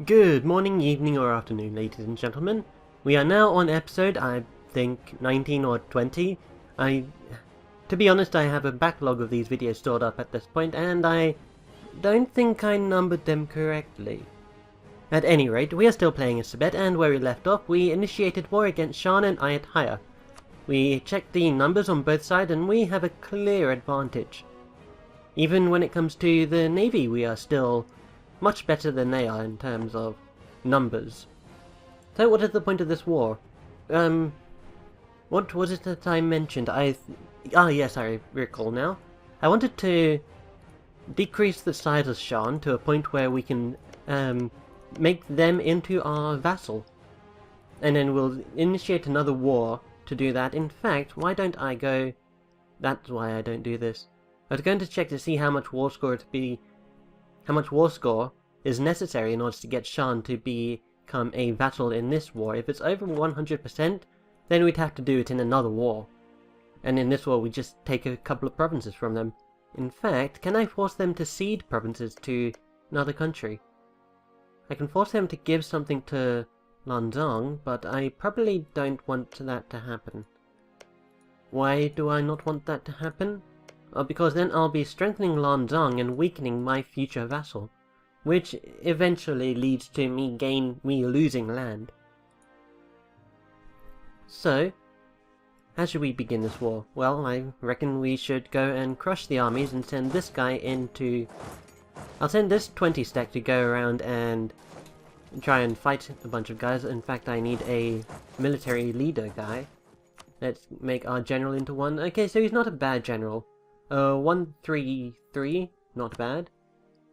Good morning, evening or afternoon, ladies and gentlemen. We are now on episode, I think, 19 or 20. To be honest, I have a backlog of these videos stored up at this point, and I don't think I numbered them correctly. At any rate, we are still playing as Tibet, and where we left off, we initiated war against Shan and Ayutthaya. We checked the numbers on both sides, and we have a clear advantage. Even when it comes to the navy, we are still much better than they are in terms of numbers. So what is the point of this war? What was it that I mentioned? Yes, I recall now. I wanted to decrease the size of Shan to a point where we can make them into our vassal. And then we'll initiate another war to do that. In fact, why don't I go... That's why I don't do this. I was going to check to see how much war score is necessary in order to get Shan to become a vassal in this war. If it's over 100%, then we'd have to do it in another war. And in this war we just take a couple of provinces from them. In fact, can I force them to cede provinces to another country? I can force them to give something to Lanzhang, but I probably don't want that to happen. Why do I not want that to happen? Because then I'll be strengthening Lanzhang and weakening my future vassal, which eventually leads to me losing land. So, how should we begin this war? Well, I reckon we should go and crush the armies and send this guy into... I'll send this 20 stack to go around and try and fight a bunch of guys. In fact, I need a military leader guy. Let's make our general into one. Okay, so he's not a bad general. 133, not bad.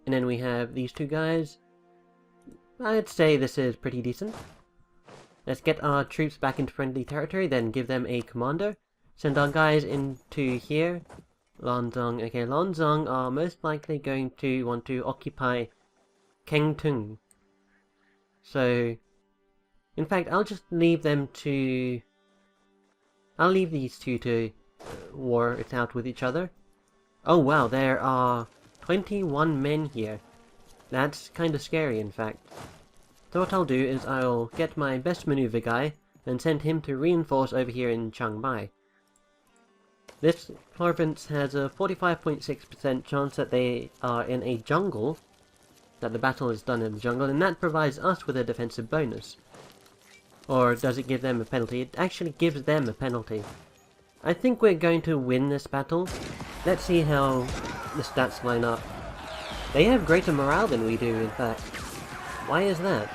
And then we have these two guys. I'd say this is pretty decent. Let's get our troops back into friendly territory, then give them a commander. Send our guys into here. Lanzhang. Okay, Lanzhang are most likely going to want to occupy Kengtung. So, in fact, I'll just leave them to... I'll leave these two to war it out with each other. Oh wow, there are 21 men here. That's kind of scary, in fact. So what I'll do is I'll get my best maneuver guy and send him to reinforce over here in Chiangmai. This province has a 45.6% chance that they are in a jungle, that the battle is done in the jungle, and that provides us with a defensive bonus. Or does it give them a penalty? It actually gives them a penalty. I think we're going to win this battle. Let's see how the stats line up. They have greater morale than we do, in fact. Why is that?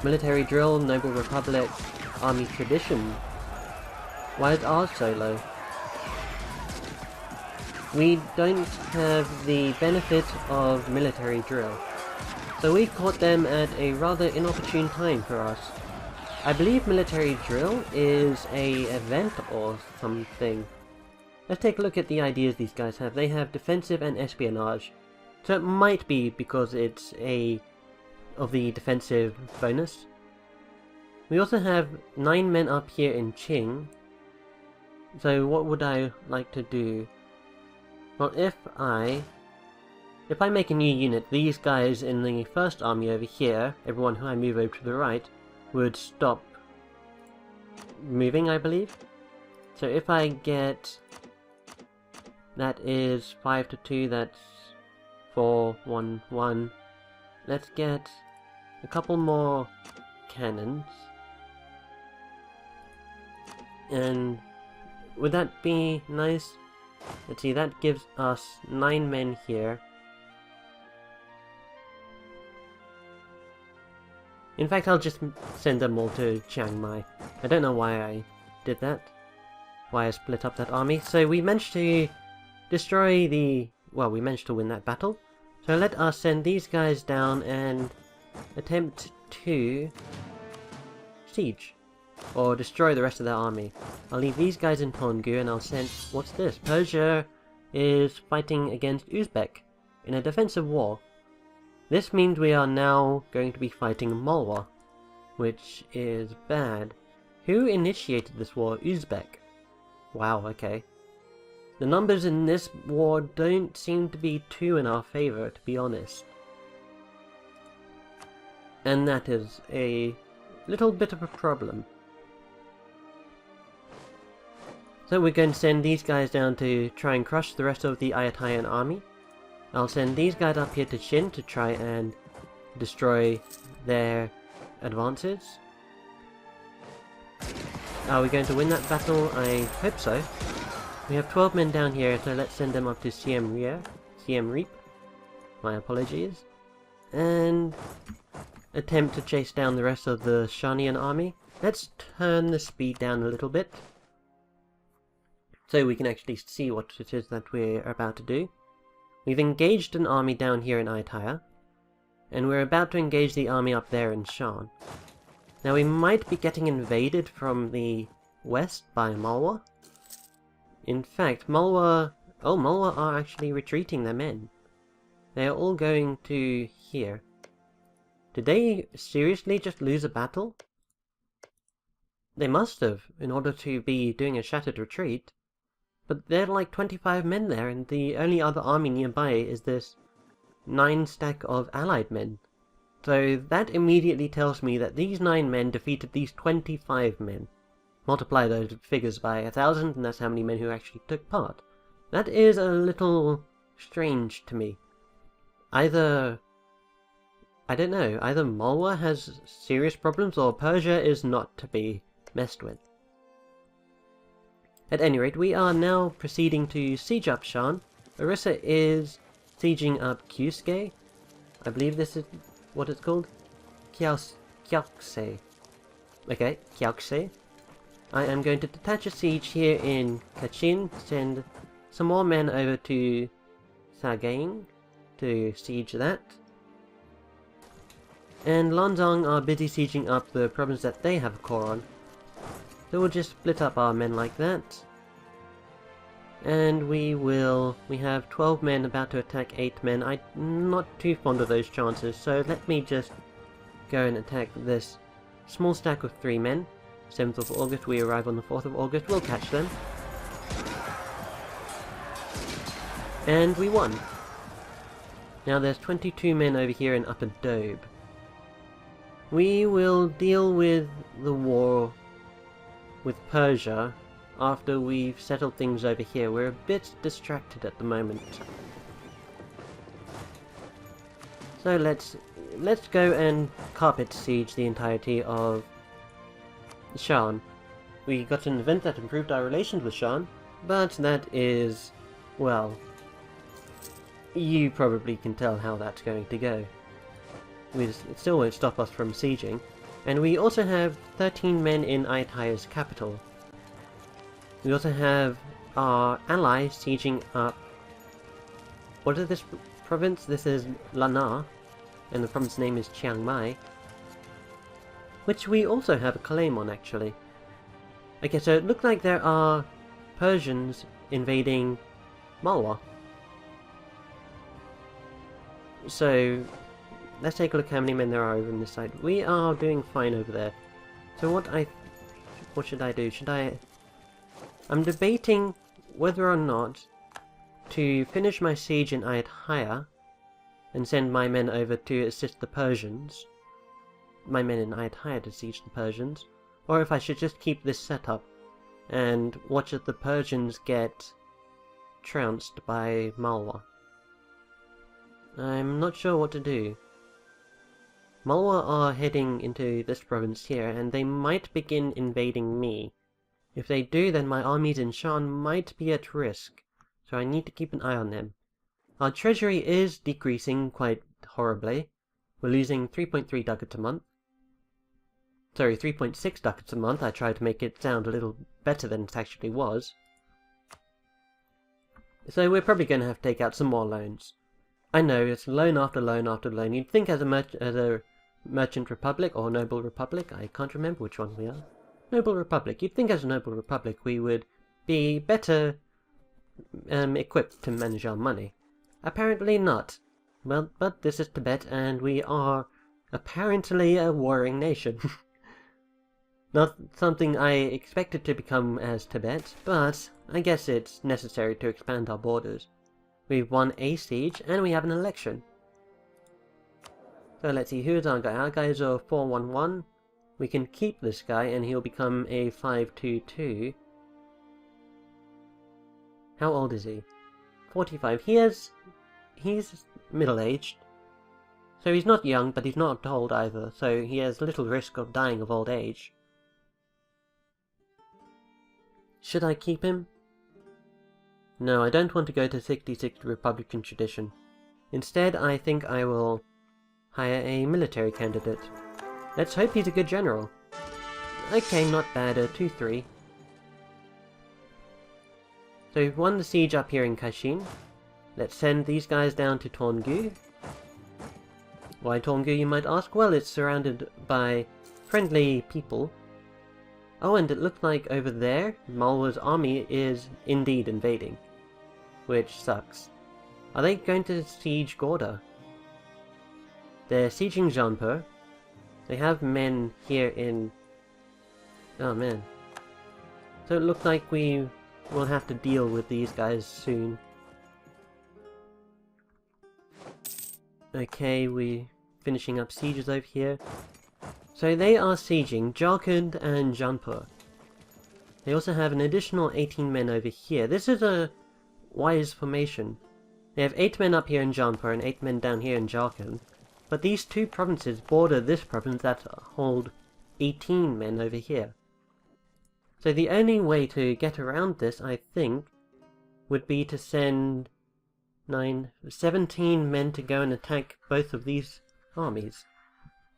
Military drill, Noble Republic, Army tradition. Why is ours so low? We don't have the benefit of military drill. So we caught them at a rather inopportune time for us. I believe military drill is an event or something. Let's take a look at the ideas these guys have. They have defensive and espionage. So it might be because it's of the defensive bonus. We also have 9 men up here in Qing. So what would I like to do? Well, if I make a new unit, these guys in the first army over here, everyone who I move over to the right, would stop moving, I believe. So if I get... That is 5 to 2, that's 4, 1, 1. Let's get a couple more cannons. And would that be nice? Let's see, that gives us 9 men here. In fact, I'll just send them all to Chiang Mai. I don't know why I did that. Why I split up that army. So we managed to destroy the... Well, we managed to win that battle. So let us send these guys down and attempt to siege. Or destroy the rest of their army. I'll leave these guys in Toungoo and I'll send... What's this? Persia is fighting against Uzbek in a defensive war. This means we are now going to be fighting Malwa, which is bad. Who initiated this war? Uzbek. Wow, okay. The numbers in this war don't seem to be too in our favour, to be honest. And that is a little bit of a problem. So we're going to send these guys down to try and crush the rest of the Ayatayan army. I'll send these guys up here to Shin to try and destroy their advances. Are we going to win that battle? I hope so. We have 12 men down here, so let's send them up to Siem Reap. My apologies. And attempt to chase down the rest of the Shanian army. Let's turn the speed down a little bit, so we can actually see what it is that we're about to do. We've engaged an army down here in Ayutthaya, and we're about to engage the army up there in Shan. Now we might be getting invaded from the west by Malwa. In fact, Malwa are actually retreating their men. They are all going to here. Did they seriously just lose a battle? They must have, in order to be doing a shattered retreat. But there are like 25 men there, and the only other army nearby is this 9 stack of allied men. So that immediately tells me that these 9 men defeated these 25 men. Multiply those figures by 1,000, and that's how many men who actually took part. That is a little strange to me. Either, I don't know, either Malwa has serious problems or Persia is not to be messed with. At any rate, we are now proceeding to siege up Shan. Orissa is sieging up Kyusuke. I believe this is what it's called. Kyaukse. Okay, Kyaukse. I am going to detach a siege here in Kachin, send some more men over to Sagaing to siege that. And Lanzang are busy sieging up the province that they have a core on. So we'll just split up our men like that. And we have 12 men about to attack 8 men. I'm not too fond of those chances, so let me just go and attack this small stack of 3 men. 7th of August, we arrive on the 4th of August, we'll catch them. And we won. Now there's 22 men over here in Upper Dobe. We will deal with the war with Persia after we've settled things over here. We're a bit distracted at the moment. So let's go and carpet siege the entirety of Shan. We got an event that improved our relations with Shan, but that is, well, you probably can tell how that's going to go. It still won't stop us from sieging. And we also have 13 men in Ayutthaya's capital. We also have our ally sieging up... What is this province? This is Lanna, and the province name is Chiang Mai, which we also have a claim on, actually. Okay, so it looks like there are Persians invading Malwa. So let's take a look how many men there are over on this side. We are doing fine over there. So what should I do? I'm debating whether or not to finish my siege in Ayutthaya and send my men over to assist the Persians. My men in Ayutthaya to siege the Persians. Or if I should just keep this setup and watch as the Persians get trounced by Malwa. I'm not sure what to do. Malwa are heading into this province here, and they might begin invading me. If they do, then my armies in Shan might be at risk, so I need to keep an eye on them. Our treasury is decreasing quite horribly. We're losing 3.3 ducats a month. Sorry, 3.6 ducats a month. I tried to make it sound a little better than it actually was. So we're probably going to have to take out some more loans. I know, it's loan after loan after loan. You'd think as a Merchant Republic or Noble Republic, I can't remember which one we are. Noble Republic. You'd think as a Noble Republic we would be better equipped to manage our money. Apparently not. Well, but this is Tibet, and we are apparently a warring nation. Not something I expected to become as Tibet, but I guess it's necessary to expand our borders. We've won a siege, and we have an election. So let's see, who's our guy? Our guy's a 411. We can keep this guy and he'll become a 522. How old is he? 45. He's middle-aged. So he's not young, but he's not old either, so he has little risk of dying of old age. Should I keep him? No, I don't want to go to 66 Republican tradition. Instead, I think I will hire a military candidate. Let's hope he's a good general. Okay, not bad, a 2-3. So we've won the siege up here in Kashin. Let's send these guys down to Toungoo. Why Toungoo, you might ask? Well, it's surrounded by friendly people. Oh, and it looks like over there, Malwa's army is indeed invading. Which sucks. Are they going to siege Gorda? They're sieging Jaunpur. They have men here in... Oh man. So it looks like we will have to deal with these guys soon. Okay, we're finishing up sieges over here. So they are sieging Jharkhand and Jaunpur. They also have an additional 18 men over here. This is a wise formation. They have 8 men up here in Jaunpur and 8 men down here in Jharkhand. But these two provinces border this province that hold 18 men over here. So the only way to get around this, I think, would be to send 17 men to go and attack both of these armies.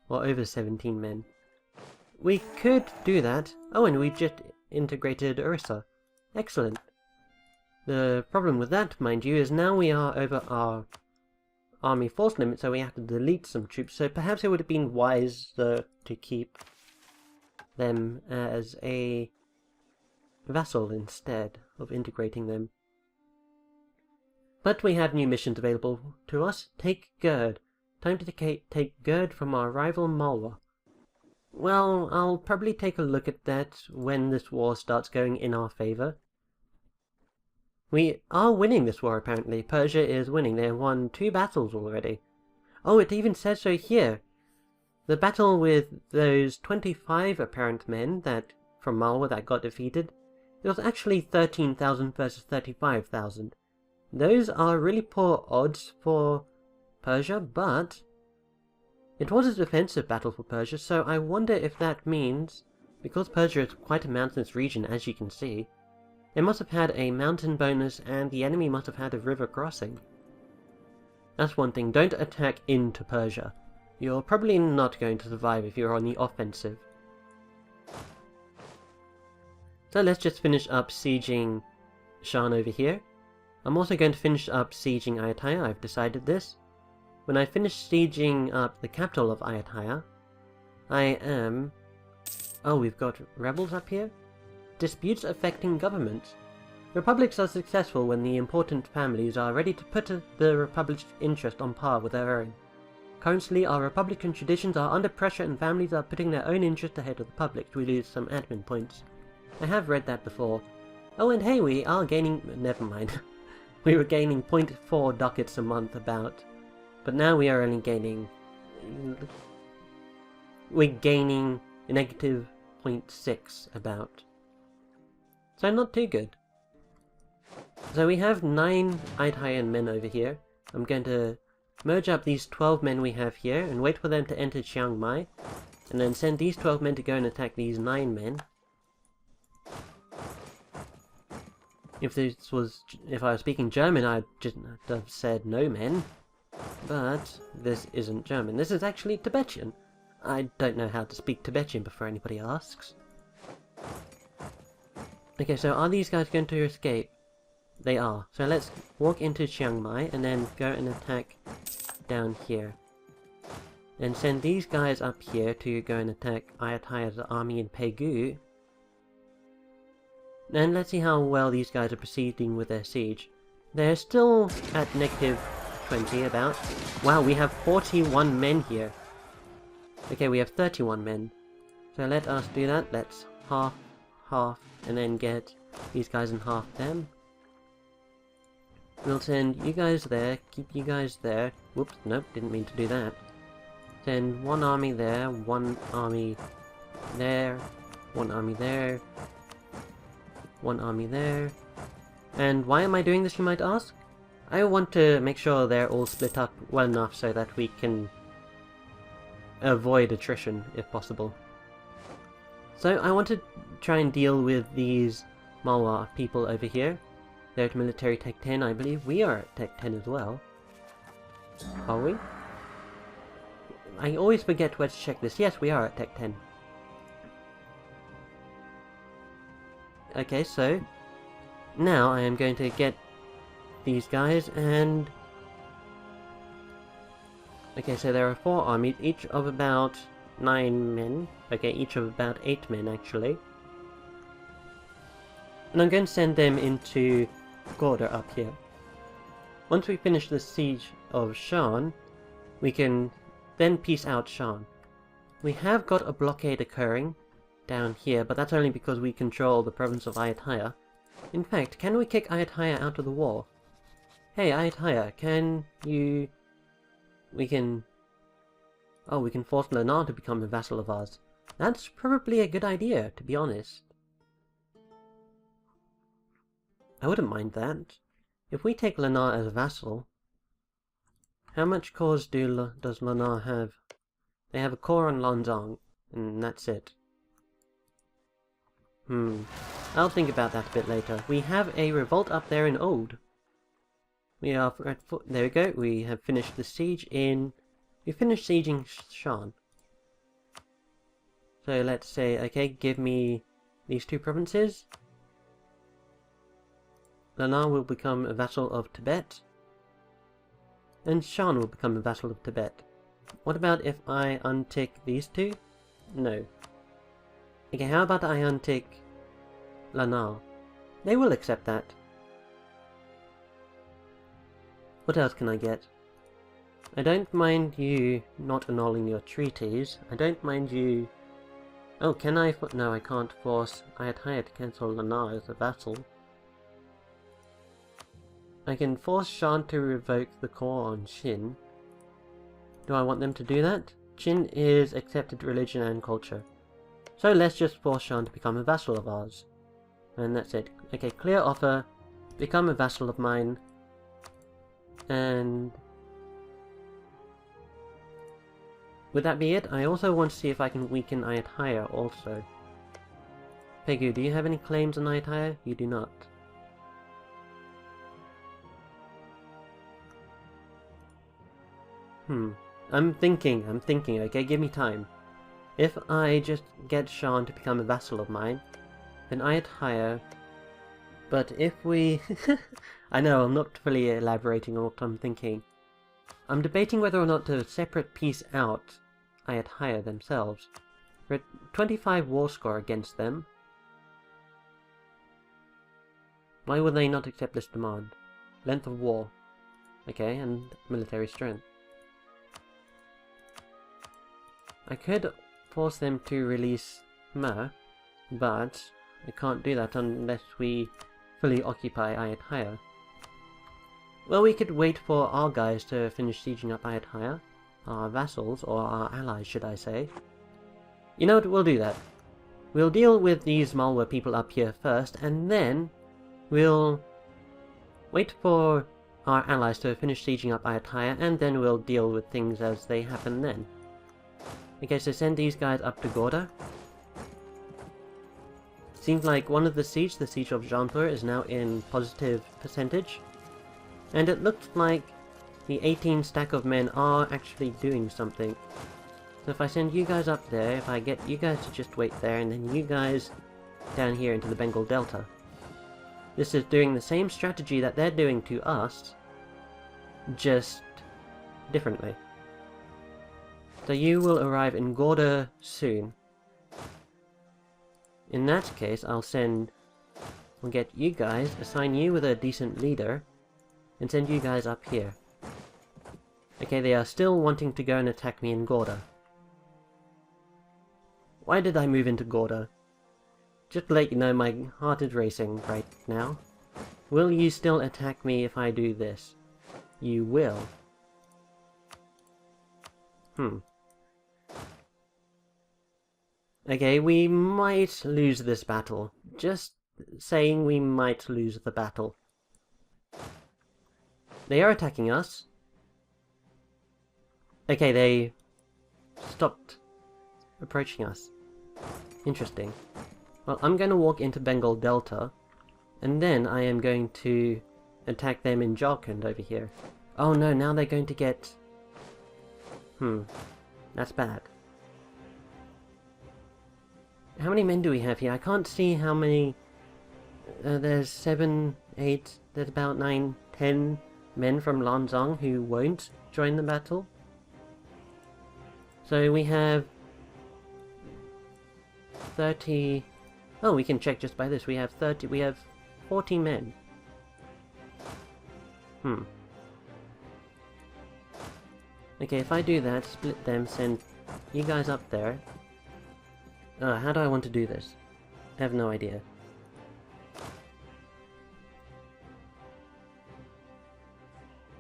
Or over 17 men. We could do that. Oh, and we've just integrated Orissa. Excellent. The problem with that, mind you, is now we are over our army force limit, so we have to delete some troops, so perhaps it would have been wiser to keep them as a vassal instead of integrating them. But we have new missions available to us. Take Gerd. Time to take Gerd from our rival Malwa. Well, I'll probably take a look at that when this war starts going in our favour. We are winning this war, apparently. Persia is winning. They have won 2 battles already. Oh, it even says so here. The battle with those 25 apparent men that from Malwa that got defeated, it was actually 13,000 versus 35,000. Those are really poor odds for Persia, but it was a defensive battle for Persia, so I wonder if that means, because Persia is quite a mountainous region as you can see, they must have had a mountain bonus and the enemy must have had a river crossing. That's one thing, don't attack into Persia. You're probably not going to survive if you're on the offensive. So let's just finish up sieging Shan over here. I'm also going to finish up sieging Ayutthaya, I've decided this. When I finish sieging up the capital of Ayutthaya, I am... Oh, we've got rebels up here? Disputes affecting governments. Republics are successful when the important families are ready to put the Republic's interest on par with their own. Currently, our Republican traditions are under pressure and families are putting their own interest ahead of the public. We lose some admin points. I have read that before. Oh, and hey, we are gaining... Never mind. We were gaining 0.4 ducats a month about... But now we are only gaining... We're gaining a negative 0.6 about. So not too good. So we have 9 Ayutthayan men over here. I'm going to merge up these 12 men we have here and wait for them to enter Chiang Mai. And then send these 12 men to go and attack these 9 men. If I was speaking German, I'd just have said no men. But this isn't German. This is actually Tibetan. I don't know how to speak Tibetan before anybody asks. Okay, so are these guys going to escape? They are. So let's walk into Chiang Mai and then go and attack down here. And send these guys up here to go and attack Ayutthaya's army in Pegu. And let's see how well these guys are proceeding with their siege. They're still at negative 20 about. Wow, we have 41 men here. Okay, we have 31 men. So let us do that. Let's half, and then get these guys and half them. We'll send you guys there, keep you guys there. Whoops, nope, didn't mean to do that. Send one army there, one army there, one army there, one army there. And why am I doing this, you might ask? I want to make sure they're all split up well enough so that we can avoid attrition, if possible. So I want to try and deal with these Malwa people over here. They're at military tech 10, I believe. We are at tech 10 as well. Are we? I always forget where to check this. Yes, we are at tech 10. Okay, so now I am going to get these guys and... Okay, so there are 4 armies, each of about 9 men. Okay, each of about 8 men, actually. And I'm going to send them into Gorda up here. Once we finish the siege of Shan, we can then peace out Shan. We have got a blockade occurring down here, but that's only because we control the province of Ayutthaya. In fact, can we kick Ayutthaya out of the war? Hey, Ayutthaya, can you... We can... Oh, we can force Lannar to become a vassal of ours. That's probably a good idea, to be honest. I wouldn't mind that. If we take Lannar as a vassal... How much cores does Lannar have? They have a core on Lanzang, and that's it. I'll think about that a bit later. We have a revolt up there in Ode. We are at there we go. We have finished the siege in... We finished sieging Shan. So let's say, okay, give me these 2 provinces. Lannar will become a vassal of Tibet. And Shan will become a vassal of Tibet. What about if I untick these 2? No. Okay, how about I untick Lannar? They will accept that. What else can I get? I don't mind you not annulling your treaties. I don't mind you... Oh, can I... No, I can't force Ayutthaya to cancel Lannar as a vassal. I can force Shan to revoke the core on Qin. Do I want them to do that? Qin is accepted religion and culture. So let's just force Shan to become a vassal of ours. And that's it. Okay, clear offer. Become a vassal of mine. And... Would that be it? I also want to see if I can weaken Ayutthaya also. Pegu, do you have any claims on Ayutthaya? You do not. I'm thinking, okay? Give me time. If I just get Shan to become a vassal of mine, then Ayutthaya... But if we... I know, I'm not fully elaborating on what I'm thinking. I'm debating whether or not to separate peace out Ayutthaya themselves. We're at 25 war score against them. Why would they not accept this demand? Length of war. Okay, and military strength. I could force them to release Mer, but I can't do that unless we fully occupy Ayutthaya. Well, we could wait for our guys to finish sieging up Ayutthaya. Our vassals, or our allies, should I say. You know what, we'll do that. We'll deal with these Malwa people up here first, and then we'll wait for our allies to finish sieging up Ayutthaya, and then we'll deal with things as they happen then. Okay, so send these guys up to Gorda. Seems like one of the siege of Jaunpur, is now in positive percentage. And it looks like the 18 stack of men are actually doing something. So if I send you guys up there, if I get you guys to just wait there, and then you guys down here into the Bengal Delta. This is doing the same strategy that they're doing to us, just differently. So you will arrive in Gorda soon. In that case, I'll get you guys, assign you with a decent leader, and send you guys up here. Okay, they are still wanting to go and attack me in Gorda. Why did I move into Gorda? Just to let you know, my heart is racing right now. Will you still attack me if I do this? You will. Okay, we might lose this battle. Just saying we might lose the battle. They are attacking us. Okay, they stopped approaching us. Interesting. Well, I'm going to walk into Bengal Delta, and then I am going to attack them in Jharkhand over here. Oh no, now they're going to get... that's bad. How many men do we have here? I can't see how many... there's 7, 8, there's about 9, 10 men from Lanzhong who won't join the battle. So we have 30... Oh, we can check just by this. We have 40 men. Okay, if I do that, split them, send you guys up there. How do I want to do this? I have no idea.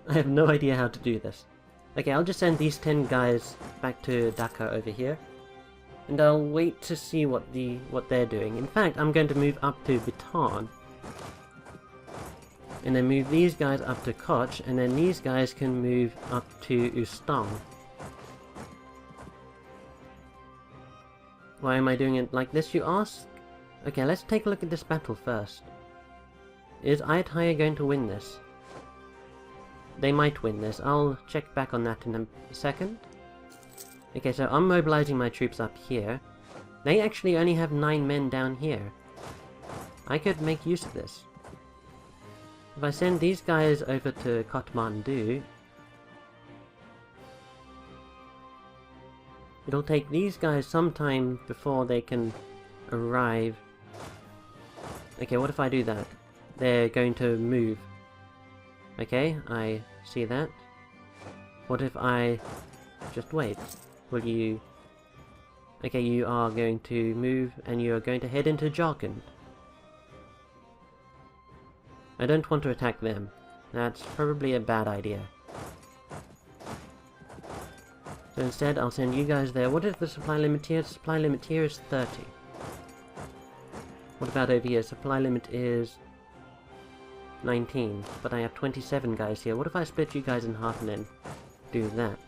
I have no idea how to do this. Okay, I'll just send these 10 guys back to Dhaka over here. And I'll wait to see what they're doing. In fact, I'm going to move up to Bhutan. And then move these guys up to Koch, and then these guys can move up to Ustang. Why am I doing it like this, you ask? Okay, let's take a look at this battle first. Is Ayutthaya going to win this? They might win this. I'll check back on that in a second. Okay, so I'm mobilizing my troops up here. They actually only have 9 men down here. I could make use of this. If I send these guys over to Kathmandu, it'll take these guys some time before they can arrive. Okay, what if I do that? They're going to move. Okay, I see that. What if I just wait? Will you... Okay, you are going to move and you are going to head into Jharkhand. I don't want to attack them. That's probably a bad idea. So instead, I'll send you guys there. What is the supply limit here? Supply limit here is 30. What about over here? Supply limit is 19. But I have 27 guys here. What if I split you guys in half and then do that?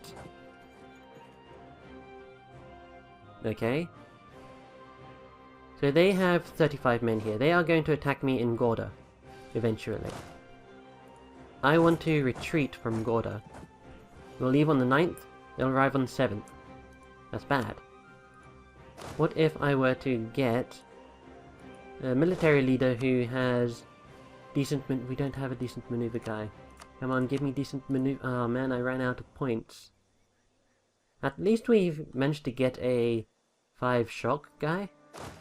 Okay. So they have 35 men here. They are going to attack me in Gorda. Eventually. I want to retreat from Gorda. We'll leave on the 9th, they'll arrive on the 7th. That's bad. What if I were to get a military leader who has decent... We don't have a decent maneuver guy. Come on, give me decent maneuver... Oh man, I ran out of points. At least we've managed to get a 5 shock guy.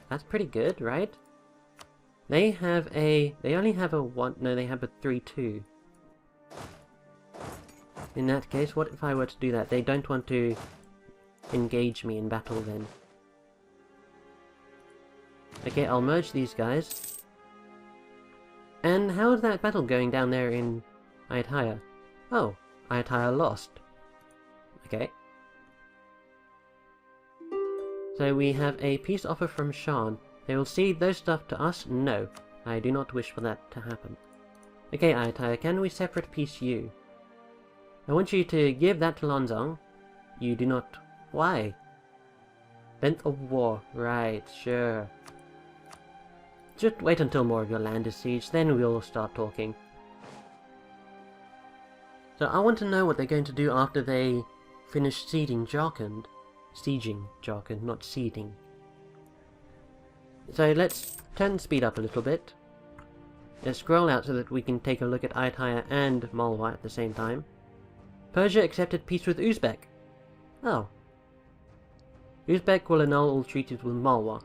That's pretty good, right? They have a... They only have a 1... No, they have a 3-2. In that case, what if I were to do that? They don't want to engage me in battle then. Okay, I'll merge these guys. And how is that battle going down there in Ayutthaya? Oh, Ayutthaya lost. Okay. So we have a peace offer from Shan. They will cede those stuff to us? No. I do not wish for that to happen. Okay, Ayutthaya, can we separate peace you? I want you to give that to Lanzhong. You do not... Why? Length of war. Right, sure. Just wait until more of your land is sieged, then we'll start talking. So I want to know what they're going to do after they finish sieging Jharkhand. Sieging Jharkhand, not sieging. So let's turn the speed up a little bit. Let's scroll out so that we can take a look at Ayutthaya and Malwa at the same time. Persia accepted peace with Uzbek. Oh. Uzbek will annul all treaties with Malwa.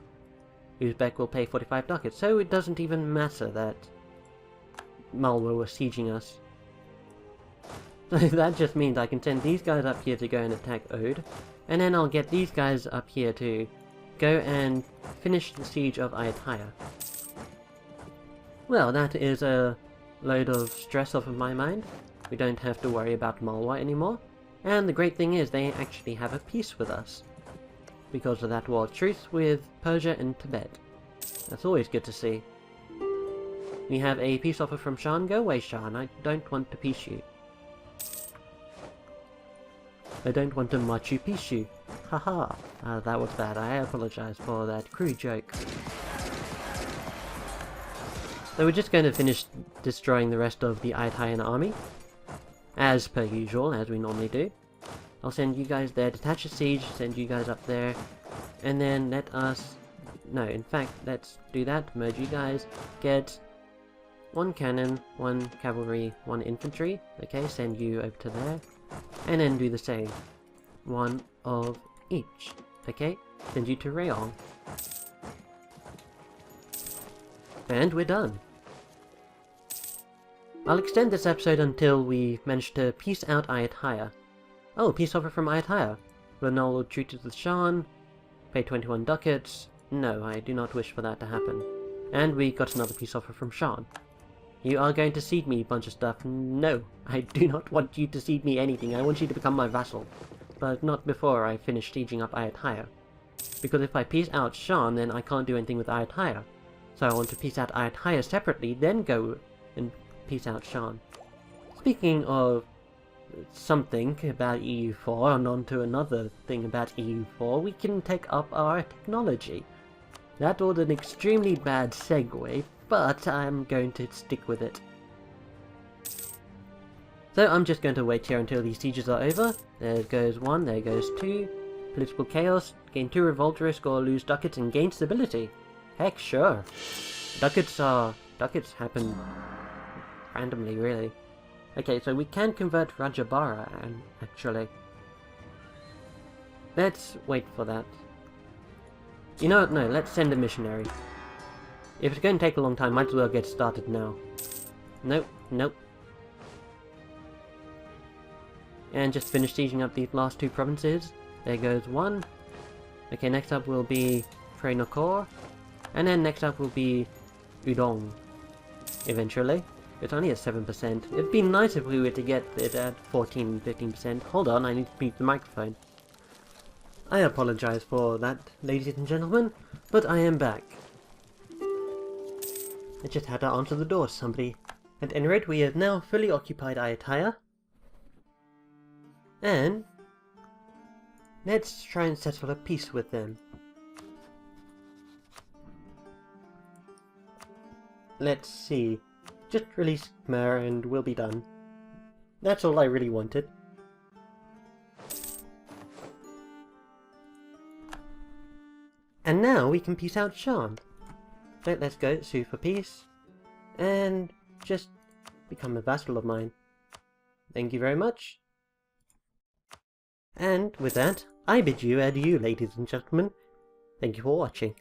Uzbek will pay 45 ducats, so it doesn't even matter that Malwa was sieging us. So that just means I can send these guys up here to go and attack Ode, and then I'll get these guys up here to go and finish the siege of Ayutthaya. Well, that is a load of stress off of my mind. We don't have to worry about Malwa anymore. And the great thing is, they actually have a peace with us. because of that war truce with Persia and Tibet. That's always good to see. We have a peace offer from Shan. Go away, Shan. I don't want to peace you. I don't want to Machu Picchu. Haha. That was bad. I apologize for that crude joke. So we're just going to finish destroying the rest of the Ayutthaya army. As per usual, as we normally do. I'll send you guys there, detach a siege, send you guys up there, and then let us... No, in fact, let's do that, merge you guys, get 1 cannon, 1 cavalry, 1 infantry, okay, send you over to there, and then do the same. 1 of each, okay, send you to Rayong. And we're done. I'll extend this episode until we manage to peace out Ayutthaya. Oh, peace offer from Ayutthaya. Renal treated with Shan. Pay 21 ducats. No, I do not wish for that to happen. And we got another peace offer from Shan. You are going to cede me a bunch of stuff. No, I do not want you to cede me anything. I want you to become my vassal. But not before I finish sieging up Ayutthaya. Because if I peace out Shan, then I can't do anything with Ayutthaya. So I want to peace out Ayutthaya separately, then go and peace out Shan. Speaking of something about EU4 and on to another thing about EU4, we can take up our technology. That was an extremely bad segue, but I'm going to stick with it. So I'm just going to wait here until these sieges are over. There goes 1, there goes 2. Political chaos, gain 2 revolt risk or lose ducats and gain stability. Heck sure. Ducats happen randomly, really. Okay, so we can convert Rajabara, actually. Let's wait for that. You know what, no, let's send a missionary. If it's going to take a long time, might as well get started now. Nope, nope. And just finish sieging up these last 2 provinces. There goes 1. Okay, next up will be Trenokor. And then next up will be Udong. Eventually. It's only at 7%. It'd be nice if we were to get it at 14 and 15%. Hold on, I need to mute the microphone. I apologize for that, ladies and gentlemen, but I am back. I just had to answer the door to somebody. At any rate, we have now fully occupied Ayutthaya. And let's try and settle a peace with them. Let's see. Just release Khmer and we'll be done. That's all I really wanted. And now we can peace out Shan. So let's go sue for peace. And just become a vassal of mine. Thank you very much. And with that, I bid you adieu, ladies and gentlemen. Thank you for watching.